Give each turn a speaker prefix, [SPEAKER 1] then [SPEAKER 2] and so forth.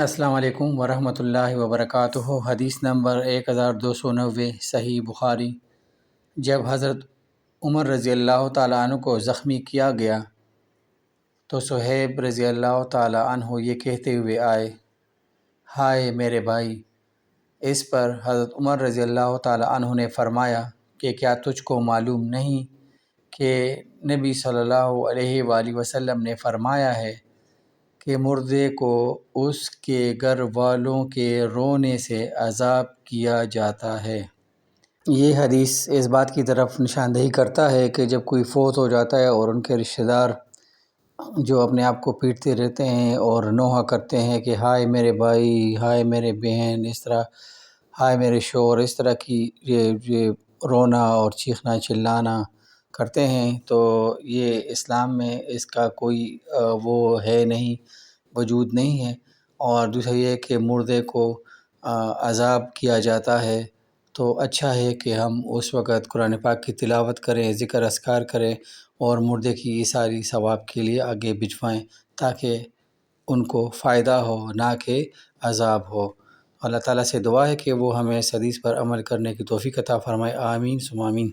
[SPEAKER 1] السلام علیکم ورحمۃ اللہ وبرکاتہ۔ حدیث نمبر 1290 صحیح بخاری۔ جب حضرت عمر رضی اللہ تعالیٰ عنہ کو زخمی کیا گیا تو صہیب رضی اللہ تعالیٰ عنہ یہ کہتے ہوئے آئے، ہائے میرے بھائی۔ اس پر حضرت عمر رضی اللہ تعالیٰ عنہ نے فرمایا کہ کیا تجھ کو معلوم نہیں کہ نبی صلی اللہ علیہ وآلہ وسلم نے فرمایا ہے کہ مردے کو اس کے گھر والوں کے رونے سے عذاب کیا جاتا ہے۔ یہ حدیث اس بات کی طرف نشاندہی کرتا ہے کہ جب کوئی فوت ہو جاتا ہے اور ان کے رشتہ دار جو اپنے آپ کو پیٹتے رہتے ہیں اور نوحہ کرتے ہیں کہ ہائے میرے بھائی، ہائے میرے بہن، اس طرح ہائے میرے شوہر، اس طرح کی یہ رونا اور چیخنا چلانا کرتے ہیں، تو یہ اسلام میں اس کا کوئی وہ ہے نہیں، وجود نہیں ہے۔ اور دوسرا یہ کہ مردے کو عذاب کیا جاتا ہے، تو اچھا ہے کہ ہم اس وقت قرآن پاک کی تلاوت کریں، ذکر اذکار کریں اور مردے کی ایثاری ثواب کے لیے آگے بھجوائیں تاکہ ان کو فائدہ ہو نہ کہ عذاب ہو۔ اللہ تعالیٰ سے دعا ہے کہ وہ ہمیں اس حدیث پر عمل کرنے کی توفیق عطا فرمائے۔ آمین ثم آمین۔